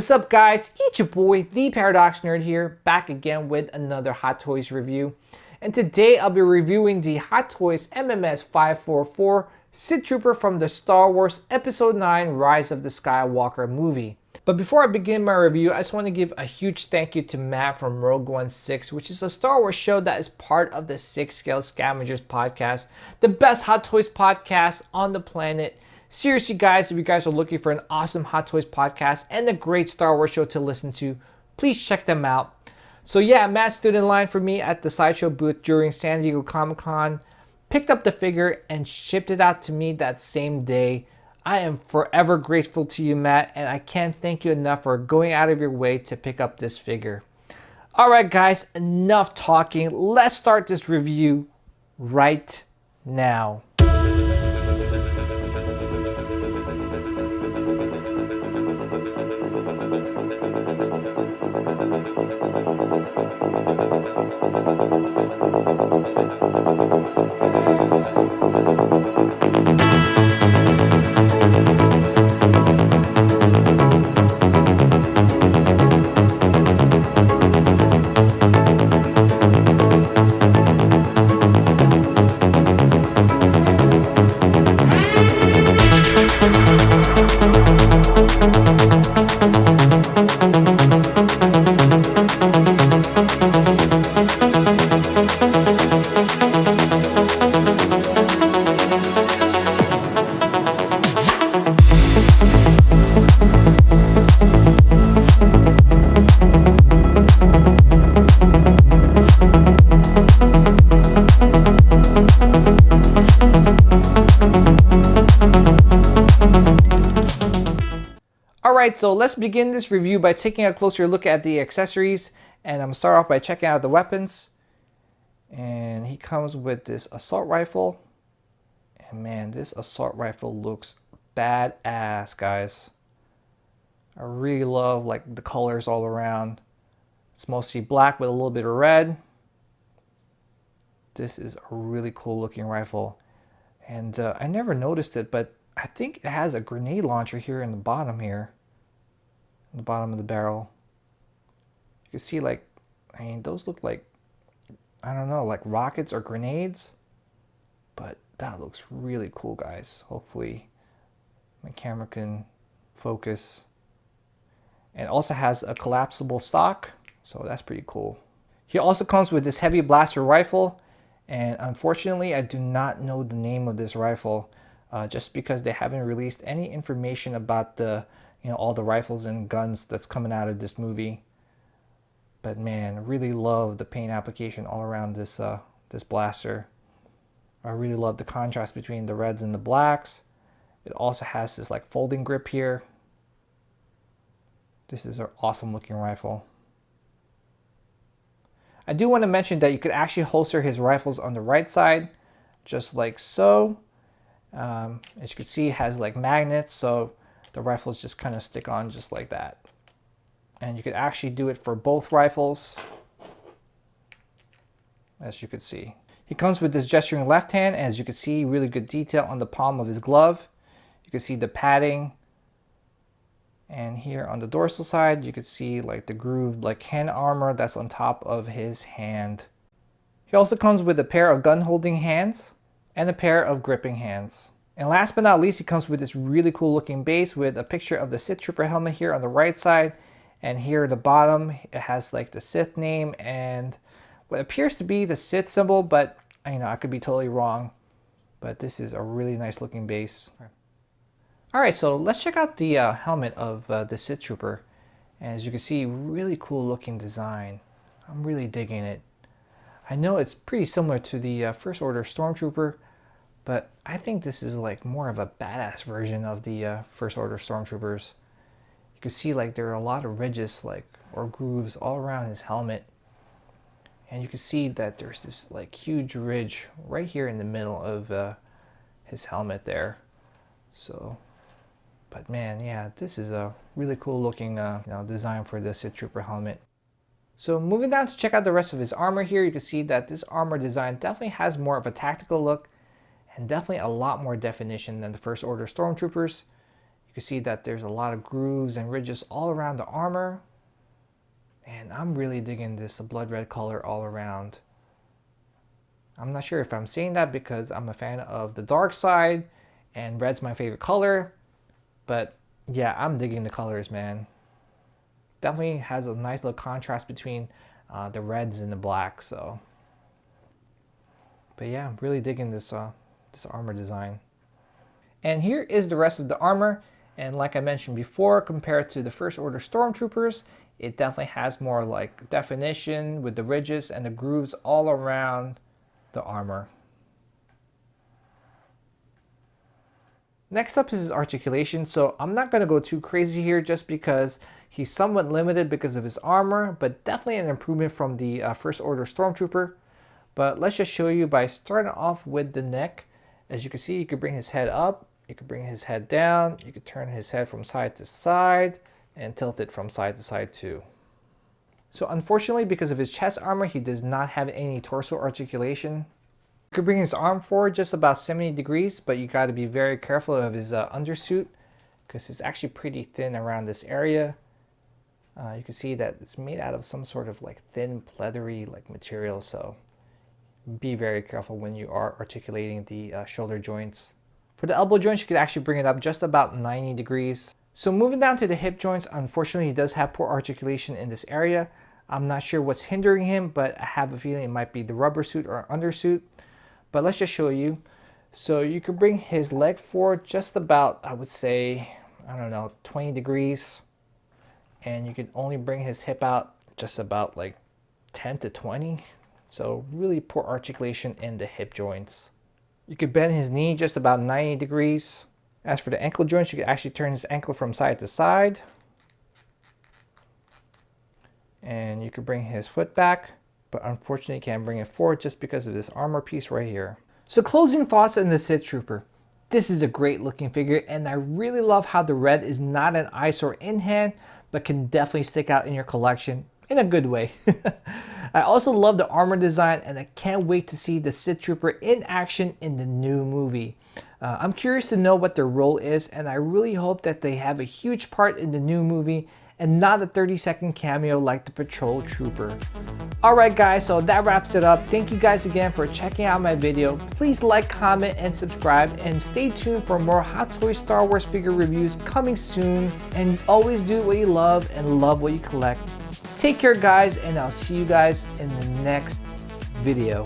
What's up guys, it's your boy, the Paradox Nerd here, back again with another Hot Toys review. And today I'll be reviewing the Hot Toys MMS 544 Sith Trooper from the Star Wars Episode 9 Rise of the Skywalker movie. But before I begin my review, I just want to give a huge thank you to Matt from Rogue One 6, which is a Star Wars show that is part of the 6 Scale Scavengers podcast, the best Hot Toys podcast on the planet. Seriously guys, if you guys are looking for an awesome Hot Toys podcast and a great Star Wars show to listen to, please check them out. So yeah, Matt stood in line for me at the Sideshow booth during San Diego Comic-Con, picked up the figure and shipped it out to me that same day. I am forever grateful to you, Matt, and I can't thank you enough for going out of your way to pick up this figure. Alright guys, enough talking. Let's start this review right now. Alright, so let's begin this review by taking a closer look at the accessories, and I'm going to start off by checking out the weapons. And he comes with this assault rifle, and man, this assault rifle looks badass, guys. I really love like the colors all around. It's mostly black with a little bit of red. This is a really cool looking rifle, and I never noticed it, but I think it has a grenade launcher here in the bottom here. In the bottom of the barrel. You can see like, I mean, those look like, I don't know, like rockets or grenades. But that looks really cool, guys. Hopefully my camera can focus. And it also has a collapsible stock, so that's pretty cool. He also comes with this heavy blaster rifle. And unfortunately, I do not know the name of this rifle. Just because they haven't released any information about the, all the rifles and guns that's coming out of this movie. But man, really love the paint application all around this this blaster. I really love the contrast between the reds and the blacks. It also has this like folding grip here. This is an awesome looking rifle. I do want to mention that you could actually holster his rifles on the right side, just like so. As you can see, it has like magnets, so the rifles just kind of stick on just like that. And you could actually do it for both rifles, as you could see. He comes with this gesturing left hand, and as you can see, really good detail on the palm of his glove. You can see the padding. And here on the dorsal side, you can see like the grooved like hand armor that's on top of his hand. He also comes with a pair of gun holding hands and a pair of gripping hands. And last but not least, he comes with this really cool looking base with a picture of the Sith Trooper helmet here on the right side. And here at the bottom, it has like the Sith name and what appears to be the Sith symbol, but I could be totally wrong. But this is a really nice looking base. Alright, so let's check out the helmet of the Sith Trooper. And as you can see, really cool looking design. I'm really digging it. I know it's pretty similar to the First Order Stormtrooper, but I think this is like more of a badass version of the First Order Stormtroopers. You can see like there are a lot of ridges like or grooves all around his helmet. And you can see that there's this like huge ridge right here in the middle of his helmet there. So, but man, yeah, this is a really cool looking design for the Sith Trooper helmet. So moving down to check out the rest of his armor here, you can see that this armor design definitely has more of a tactical look and definitely a lot more definition than the First Order Stormtroopers. You You can see that there's a lot of grooves and ridges all around the armor. And I'm really digging this blood red color all around. I'm not sure if I'm saying that because I'm a fan of the dark side and red's my favorite color. But yeah, I'm digging the colors, man. Definitely has a nice little contrast between the reds and the black. So, but yeah, I'm really digging this this armor design. And here is the rest of the armor. And like I mentioned before, compared to the First Order Stormtroopers, it definitely has more like definition with the ridges and the grooves all around the armor. Next up is his articulation. So I'm not going to go too crazy here just because he's somewhat limited because of his armor, but definitely an improvement from the First Order Stormtrooper. But let's just show you by starting off with the neck. As you can see, you could bring his head up, you could bring his head down, you could turn his head from side to side, and tilt it from side to side too. So unfortunately, because of his chest armor, he does not have any torso articulation. You could bring his arm forward just about 70 degrees, but you got to be very careful of his undersuit because it's actually pretty thin around this area. You can see that it's made out of some sort of like thin, pleathery like material, so be very careful when you are articulating the shoulder joints. For the elbow joints, you could actually bring it up just about 90 degrees. So moving down to the hip joints, unfortunately, he does have poor articulation in this area. I'm not sure what's hindering him, but I have a feeling it might be the rubber suit or undersuit. But let's just show you. So you can bring his leg forward just about, I would say, I don't know, 20 degrees. And you can only bring his hip out just about like 10 to 20. So really poor articulation in the hip joints. You could bend his knee just about 90 degrees. As for the ankle joints, you could actually turn his ankle from side to side. And you could bring his foot back, but unfortunately you can't bring it forward just because of this armor piece right here. So closing thoughts on the Sith Trooper. This is a great looking figure, and I really love how the red is not an eyesore in hand, but can definitely stick out in your collection in a good way. I also love the armor design, and I can't wait to see the Sith Trooper in action in the new movie. I'm curious to know what their role is, and I really hope that they have a huge part in the new movie and not a 30-second cameo like the Patrol Trooper. Alright guys, so that wraps it up. Thank you guys again for checking out my video. Please like, comment, and subscribe, and stay tuned for more Hot Toys Star Wars figure reviews coming soon. And always do what you love and love what you collect. Take care guys, and I'll see you guys in the next video.